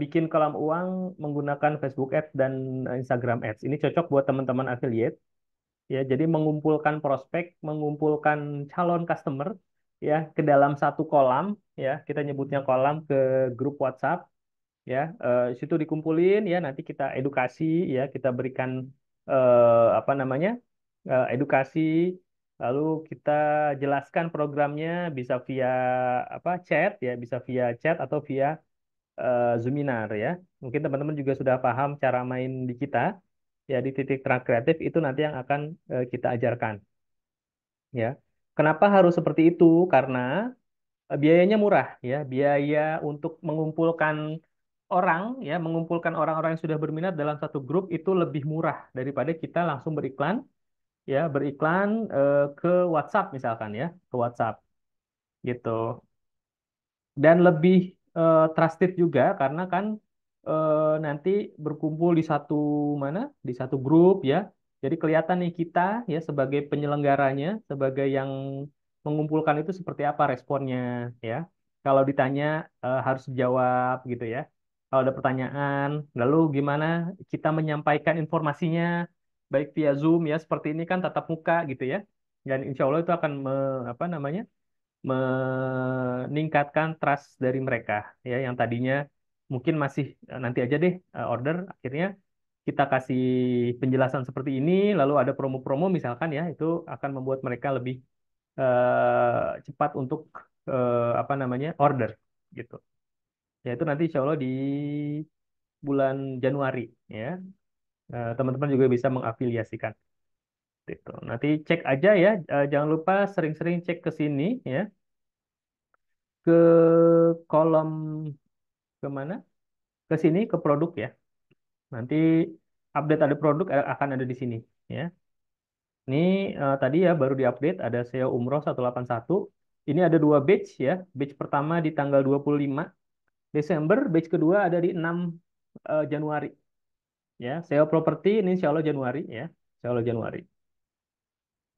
Bikin kolam uang menggunakan Facebook Ads dan Instagram Ads. Ini cocok buat teman-teman affiliate ya. Jadi mengumpulkan prospek, mengumpulkan calon customer ya ke dalam satu kolam ya. Kita nyebutnya kolam ke grup WhatsApp ya, situ dikumpulin ya, nanti kita edukasi ya, kita berikan apa namanya edukasi, lalu kita jelaskan programnya bisa via apa chat ya, bisa via chat atau via Zoominar ya. Mungkin teman-teman juga sudah paham cara main di kita ya, di titik terang kreatif itu nanti yang akan kita ajarkan ya. Kenapa harus seperti itu? Karena biayanya murah ya, biaya untuk mengumpulkan orang ya, mengumpulkan orang-orang yang sudah berminat dalam satu grup itu lebih murah daripada kita langsung beriklan ya, beriklan ke WhatsApp misalkan ya, ke WhatsApp gitu. Dan lebih trusted juga karena kan nanti berkumpul di satu mana, di satu grup ya, jadi kelihatan nih kita ya sebagai penyelenggaranya, sebagai yang mengumpulkan itu seperti apa responnya ya. Kalau ditanya harus jawab gitu ya. Kalau ada pertanyaan, lalu gimana kita menyampaikan informasinya, baik via Zoom ya, seperti ini kan tatap muka gitu ya. Dan insya Allah itu akan apa namanya, meningkatkan trust dari mereka ya, yang tadinya mungkin masih nanti aja deh order, akhirnya kita kasih penjelasan seperti ini lalu ada promo-promo misalkan ya, itu akan membuat mereka lebih cepat untuk apa namanya order gitu ya. Itu nanti insya Allah di bulan Januari ya. Teman-teman juga bisa mengafiliasikan gitu. Nanti cek aja ya, jangan lupa sering-sering cek ke sini ya, ke kolom, kemana, ke sini ke produk ya. Nanti update ada produk akan ada di sini ya. Ini tadi ya baru diupdate ada SEO Umroh 181. Ini ada dua batch ya. Batch pertama di tanggal 25 Desember, batch kedua ada di 6 Januari ya. SEO properti ini insya Allah Januari ya. Insya Allah Januari.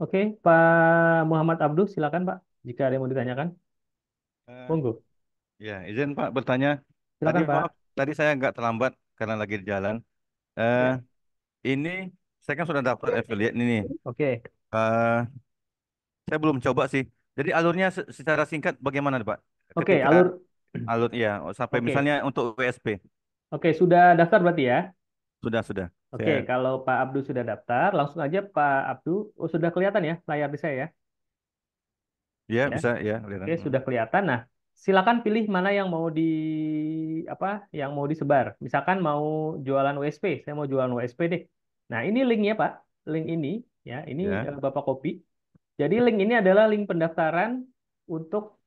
Oke, Pak Muhammad Abduh, silakan Pak. Jika ada yang mau ditanyakan, Eh, monggo. ya, izin Pak bertanya. Tadi Silakan maaf, Pak. tadi saya nggak terlambat karena lagi di jalan. Eh, Ya, ini saya kan sudah daftar affiliate ini nih. oke. Eh, saya belum coba sih. Jadi alurnya secara singkat bagaimana Pak? Oke, Ketika alur. alur ya sampai Oke. misalnya untuk WSP Oke, sudah daftar berarti ya? sudah. Oke, Saya kalau Pak Abdu sudah daftar, langsung aja Pak Abdu. Oh, sudah kelihatan ya layar di saya ya? ya Ya. bisa ya kelihatan. Oke, sudah kelihatan. Nah, silakan pilih mana yang mau di apa? Yang mau disebar. Misalkan mau jualan USP, saya mau jualan USP deh. Nah, ini linknya Pak. Link ini ya, ini Ya. Bapak copy. Jadi link ini adalah link pendaftaran untuk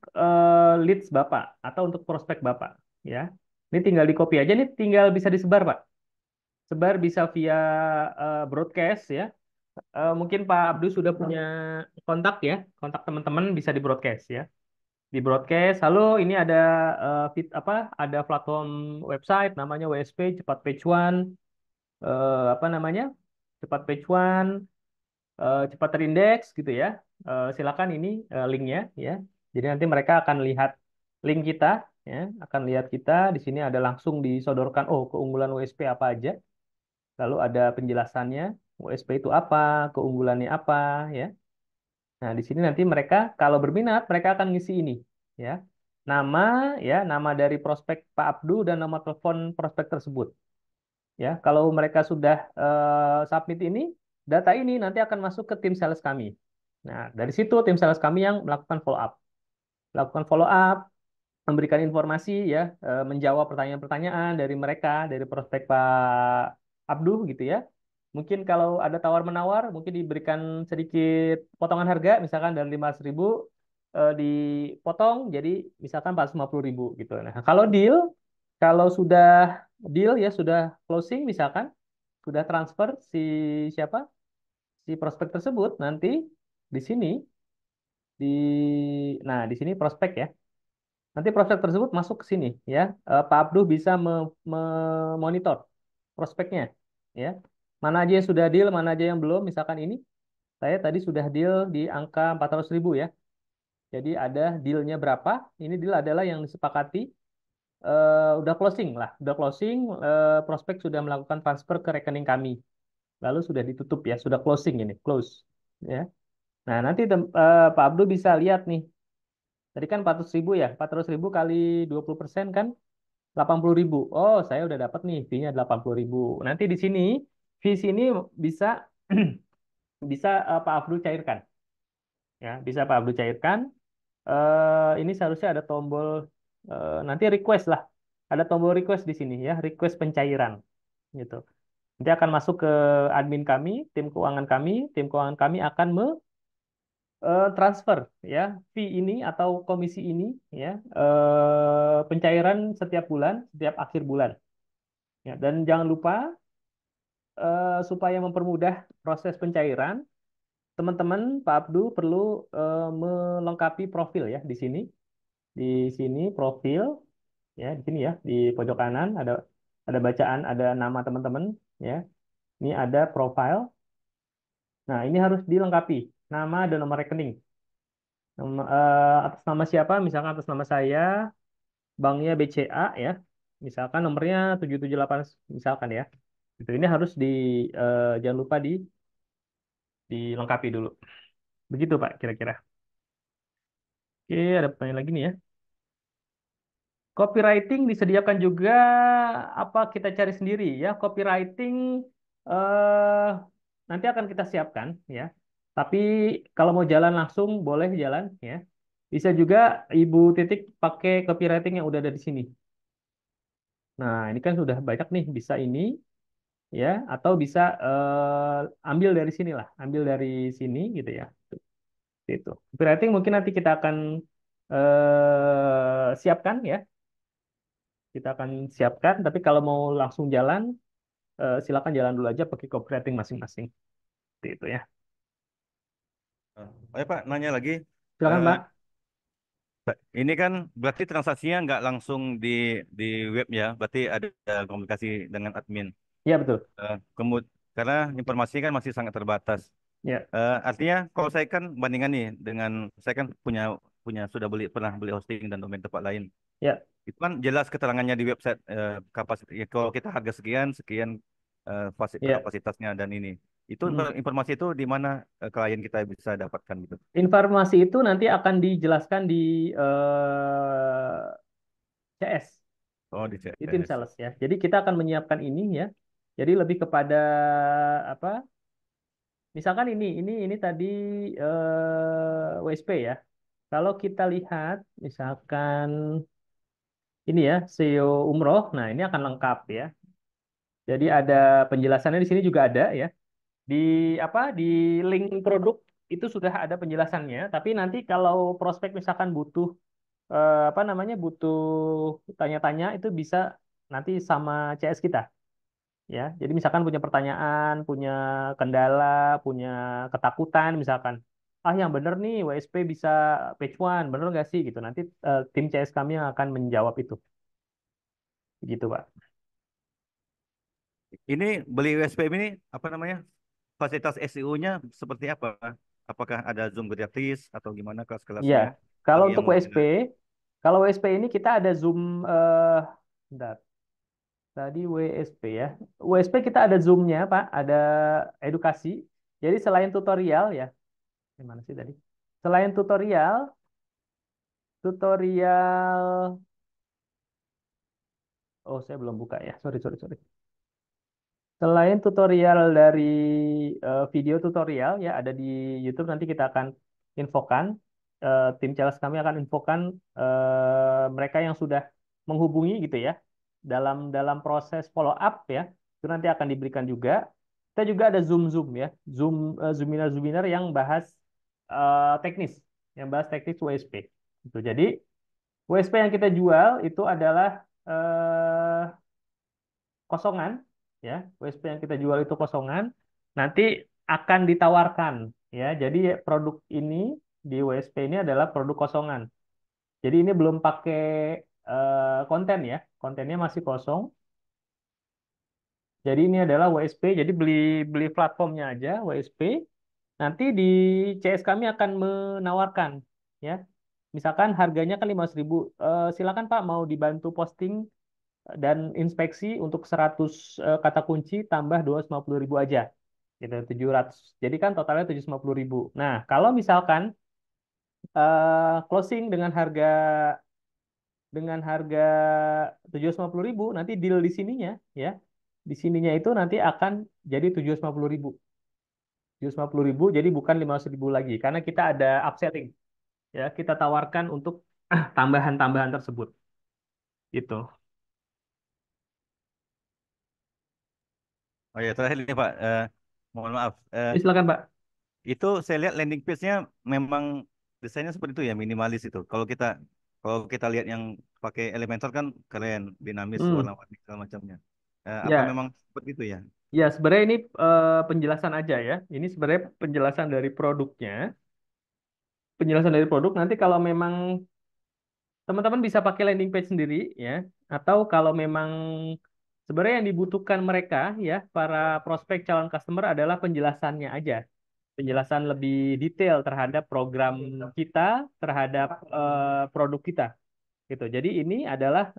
leads Bapak atau untuk prospek Bapak ya. Ini tinggal di copy aja nih, tinggal bisa disebar Pak. Sebar bisa via broadcast ya. Mungkin Pak Abdul sudah punya kontak ya, kontak teman-teman bisa di broadcast ya. Di broadcast, halo ini ada ada platform website namanya WSP Cepat Page One, apa namanya? Cepat Page One, cepat terindeks gitu ya. Silakan ini linknya ya. Jadi nanti mereka akan lihat link kita ya, akan lihat kita di sini ada langsung disodorkan oh keunggulan WSP apa aja. Lalu ada penjelasannya USP itu apa, keunggulannya apa, ya. Nah, di sini nanti mereka kalau berminat mereka akan ngisi ini, ya. Nama, ya, nama dari prospek Pak Abdu dan nomor telepon prospek tersebut, ya. Kalau mereka sudah submit ini, data ini nanti akan masuk ke tim sales kami. Nah, dari situ tim sales kami yang melakukan follow up, memberikan informasi ya, menjawab pertanyaan-pertanyaan dari mereka, dari prospek Pak Abduh gitu ya. Mungkin kalau ada tawar-menawar, mungkin diberikan sedikit potongan harga, misalkan dari 500.000 dipotong jadi misalkan 450.000 gitu. Nah, kalau sudah deal ya sudah closing misalkan sudah transfer siapa si prospek tersebut nanti di sini di di sini prospek ya. Nanti prospek tersebut masuk ke sini ya. Pak Abduh bisa memonitor prospeknya ya. Mana aja yang sudah deal, mana aja yang belum. Misalkan ini saya tadi sudah deal di angka 400.000 ya. Jadi ada dealnya berapa? Ini deal adalah yang disepakati udah closing lah, udah closing prospek sudah melakukan transfer ke rekening kami. Lalu sudah ditutup ya, sudah closing ini, close ya. Nah, nanti Pak Abdul bisa lihat nih. Tadi kan 400.000 ya, 400.000 kali 20% kan 80.000. Oh, saya udah dapat nih fee-nya 80.000. Nanti di sini fee sini bisa bisa Pak Abdul cairkan ya, bisa Pak Abdul cairkan. Ini seharusnya ada tombol nanti request lah. Ada tombol request di sini ya, request pencairan gitu. Nanti akan masuk ke admin kami, tim keuangan kami akan transfer ya fee ini atau komisi ini ya pencairan setiap bulan, setiap akhir bulan. Ya, dan jangan lupa supaya mempermudah proses pencairan, teman-teman Pak Abdu perlu melengkapi profil ya di sini. Di sini profil ya di sini ya di pojok kanan ada bacaan, ada nama teman-teman ya. Ini ada profile. Nah, ini harus dilengkapi nama dan nomor rekening. Atas nama siapa? Misalkan atas nama saya, banknya BCA ya. Misalkan nomornya 778 misalkan ya. Itu ini harus jangan lupa dilengkapi dulu. Begitu Pak, kira-kira. Oke, ada pertanyaan lagi nih ya. Copywriting disediakan juga apa kita cari sendiri ya. Copywriting eh, nanti akan kita siapkan ya. Tapi kalau mau jalan langsung boleh jalan ya. Bisa juga Ibu Titik pakai copywriting yang udah ada di sini. Nah, ini kan sudah banyak nih bisa ini ya atau bisa ambil dari sini lah, ambil dari sini gitu ya. Itu. Copywriting mungkin nanti kita akan siapkan ya. Kita akan siapkan, tapi kalau mau langsung jalan, silakan jalan dulu aja pakai copywriting masing-masing. Seperti itu ya. Oh ya Pak, nanya lagi. Silakan Eh, Pak. ini kan berarti transaksinya nggak langsung di web ya, berarti ada komunikasi dengan admin. Iya betul. Karena informasi kan masih sangat terbatas. Ya, Artinya kalau saya kan bandingan nih dengan saya kan punya punya sudah pernah beli hosting dan domain tempat lain. ya. Itu kan jelas keterangannya di website kapasitas. Kalau kita harga sekian, sekian Ya. kapasitasnya dan ini. Itu Mm. informasi itu di mana klien kita bisa dapatkan gitu. Informasi itu nanti akan dijelaskan di CS, Oh di di tim CS. sales ya. Jadi kita akan menyiapkan ini ya. Jadi lebih kepada apa? Misalkan ini tadi WSP ya. Kalau kita lihat misalkan ini ya SEO umroh, nah ini akan lengkap ya. Jadi ada penjelasannya di sini juga ada ya. Di apa di link produk itu sudah ada penjelasannya. Tapi nanti kalau prospek misalkan butuh apa namanya butuh tanya-tanya itu bisa nanti sama CS kita ya. Jadi misalkan punya pertanyaan, punya kendala, punya ketakutan misalkan. Ah yang bener nih WSP bisa page one, bener nggak sih gitu. Nanti tim CS kami yang akan menjawab itu. Gitu, Pak. Ini beli USBM ini apa namanya? Fasilitas SEO-nya seperti apa? Apakah ada Zoom gratis atau gimana Iya, kelas-kelasnya kalau bagi yang untuk mau WSP, pindah? kalau WSP ini kita ada Zoom bentar. Tadi WSP ya. WSP kita ada Zoom-nya, Pak, ada edukasi. Jadi selain tutorial ya, gimana sih tadi? Selain tutorial, oh saya belum buka ya. Sorry, sorry, sorry. Selain tutorial dari video tutorial ya ada di YouTube nanti kita akan infokan tim sales kami akan infokan mereka yang sudah menghubungi gitu ya dalam dalam proses follow up ya itu nanti akan diberikan juga. Kita juga ada Zoom ya Zoominar yang bahas teknis yang bahas teknis WSP. Itu jadi WSP yang kita jual itu adalah kosongan ya WSP yang kita jual itu kosongan nanti akan ditawarkan ya jadi produk ini di WSP ini adalah produk kosongan jadi ini belum pakai konten ya kontennya masih kosong jadi ini adalah WSP jadi beli beli platformnya aja WSP nanti di CS kami akan menawarkan ya misalkan harganya kan 500.000 silakan Pak mau dibantu posting dan inspeksi untuk 100 kata kunci tambah 250.000 aja gitu 700 jadi kan totalnya 750.000 nah kalau misalkan closing dengan harga 750.000 nanti deal di sininya ya di sininya itu nanti akan jadi 750.000 750.000 jadi bukan 500.000 lagi karena kita ada upselling ya kita tawarkan untuk tambahan-tambahan tersebut itu Oh ya terakhir nih Pak, mohon maaf. ya, silakan Pak. Itu saya lihat landing page-nya memang desainnya seperti itu ya, minimalis itu. Kalau kita lihat yang pakai Elementor kan keren, dinamis, Hmm, warna-warni segala macamnya. Apa ya memang seperti itu ya? Ya, sebenarnya ini penjelasan aja ya. Ini sebenarnya penjelasan dari produknya. Penjelasan dari produk nanti kalau memang teman-teman bisa pakai landing page sendiri ya. Atau kalau memang sebenarnya yang dibutuhkan mereka ya, para prospek calon customer adalah penjelasannya aja. Penjelasan lebih detail terhadap program kita, terhadap produk kita gitu. Jadi ini adalah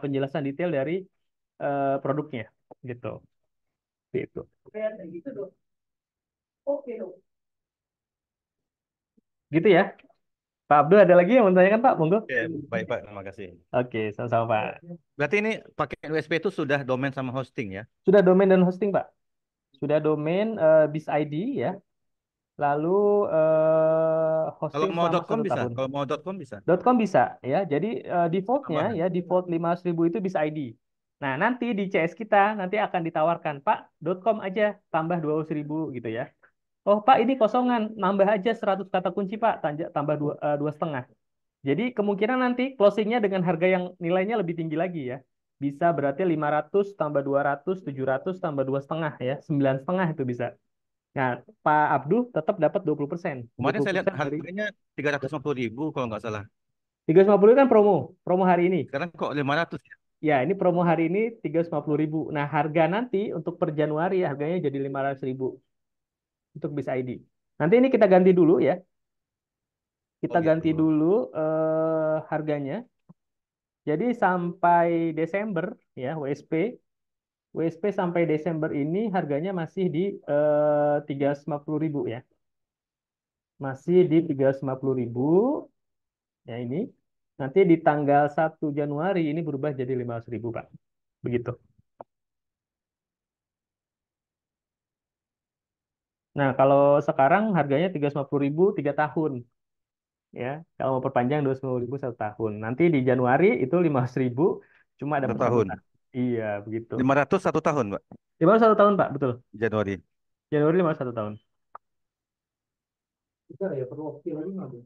penjelasan detail dari produknya gitu. Gitu. Gitu ya. Pak Abdul ada lagi yang mau ditanyakan Pak? Monggo. Oke, baik Pak, terima kasih. Oke, sama-sama Pak. Berarti ini pakai USB itu sudah domain sama hosting ya? Sudah domain dan hosting Pak. Sudah domain BIS ID ya. Lalu Kalau hosting mau selama .com satu bisa? tahun. Kalau mau .com bisa? .com bisa ya. Jadi defaultnya Tambahan. ya default 500.000 itu BIS ID. Nah, nanti di CS kita nanti akan ditawarkan Pak .com aja tambah 200.000 gitu ya. Oh Pak ini kosongan nambah aja 100 kata kunci Pak tambah dua setengah. Jadi kemungkinan nanti closingnya dengan harga yang nilainya lebih tinggi lagi ya. Bisa berarti 500 tambah 200, 700 tambah dua setengah ya. 9,5 itu bisa. Nah, Pak Abdul tetap dapat 20%. Kemarin saya lihat 20% dari harganya 350.000 kalau nggak salah. 350 kan promo, promo hari ini. Sekarang kok 500 ya? Ya, ini promo hari ini 350.000. Nah, harga nanti untuk per Januari harganya jadi 500.000 untuk bis ID. Nanti ini kita ganti dulu ya. Oh Kita gitu. ganti dulu harganya. Jadi sampai Desember ya WSP, WSP sampai Desember ini harganya masih di 350.000 ya. Masih di 350.000 ya ini. Nanti di tanggal 1 Januari ini berubah jadi 500.000 Pak. Begitu. Nah, kalau sekarang harganya 350.000 3 tahun ya. Kalau mau perpanjang 250.000 1 tahun. Nanti di Januari itu 500.000 cuma Satu dapat 1 tahun. tahun. Iya, begitu. 500 satu tahun, Pak. 501 tahun Pak, betul. Januari. Januari 501 tahun. Kita ya perlu opsi lagi nggak, Bu?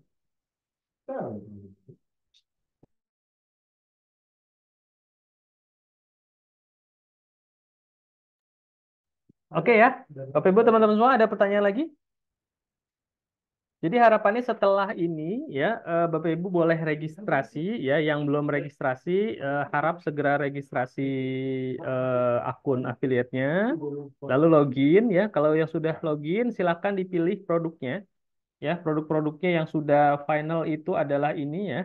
Oke ya, Bapak Ibu teman-teman semua ada pertanyaan lagi? Jadi harapannya setelah ini ya Bapak Ibu boleh registrasi ya yang belum registrasi harap segera registrasi akun afiliatnya lalu login ya. Kalau yang sudah login silakan dipilih produknya ya. Produk-produknya yang sudah final itu adalah ini ya.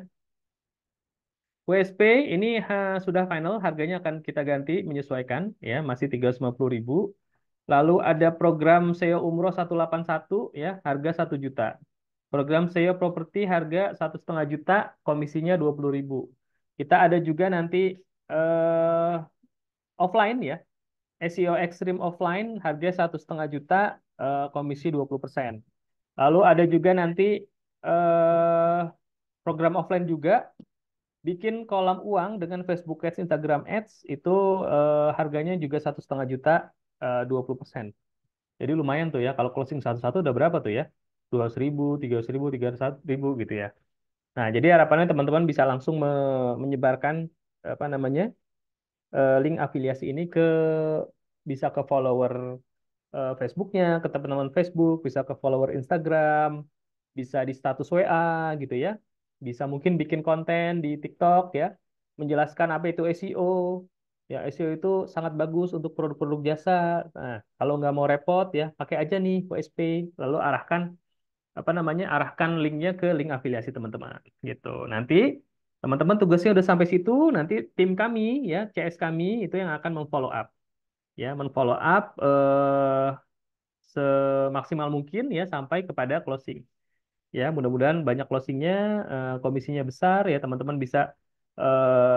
WSP ini sudah final harganya akan kita ganti menyesuaikan ya masih 350.000. Lalu ada program SEO Umroh 181 ya harga 1 juta. Program SEO properti harga 1,5 juta, komisinya 20.000. Kita ada juga nanti eh, offline ya, SEO Extreme Offline harga 1,5 juta, komisi 20%. Lalu ada juga nanti eh, program offline juga, bikin kolam uang dengan Facebook Ads, Instagram Ads, itu harganya juga 1,5 juta, 20%. Jadi lumayan tuh ya, kalau closing satu-satu udah berapa tuh ya? 200.000, 300.000, 300.000 gitu ya. Nah, jadi harapannya teman-teman bisa langsung menyebarkan apa namanya link afiliasi ini ke bisa ke follower Facebooknya, ke teman-teman Facebook, bisa ke follower Instagram, bisa di status WA gitu ya. Bisa mungkin bikin konten di TikTok ya, menjelaskan apa itu SEO. Ya, SEO itu sangat bagus untuk produk-produk jasa. Nah, kalau nggak mau repot ya, pakai aja nih WSP, lalu arahkan apa namanya arahkan linknya ke link afiliasi teman-teman gitu. Nanti teman-teman tugasnya udah sampai situ, nanti tim kami ya CS kami itu yang akan memfollow up ya memfollow up semaksimal mungkin ya sampai kepada closing ya mudah-mudahan banyak closingnya komisinya besar ya teman-teman bisa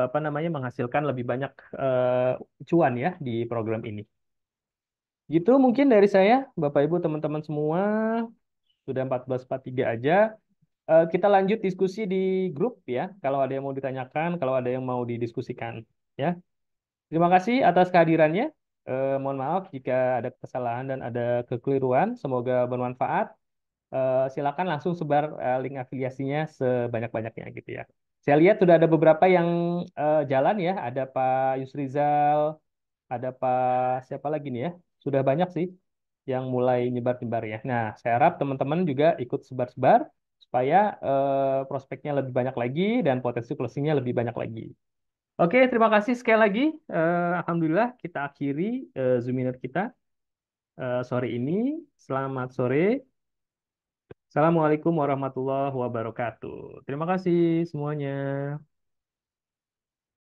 apa namanya menghasilkan lebih banyak cuan ya di program ini. Gitu mungkin dari saya Bapak Ibu teman-teman semua sudah 14.43 aja. Kita lanjut diskusi di grup ya. Kalau ada yang mau ditanyakan, kalau ada yang mau didiskusikan ya. Terima kasih atas kehadirannya. Mohon maaf jika ada kesalahan dan ada kekeliruan. Semoga bermanfaat. Silakan langsung sebar link afiliasinya sebanyak-banyaknya gitu ya. Saya lihat sudah ada beberapa yang jalan ya. Ada Pak Yusrizal, ada Pak siapa lagi nih ya. Sudah banyak sih yang mulai nyebar-nyebar ya. Nah, saya harap teman-teman juga ikut sebar-sebar supaya prospeknya lebih banyak lagi dan potensi closingnya lebih banyak lagi. Oke, terima kasih sekali lagi. Alhamdulillah kita akhiri Zoominar kita sore ini. Selamat sore. Assalamualaikum warahmatullahi wabarakatuh. Terima kasih semuanya.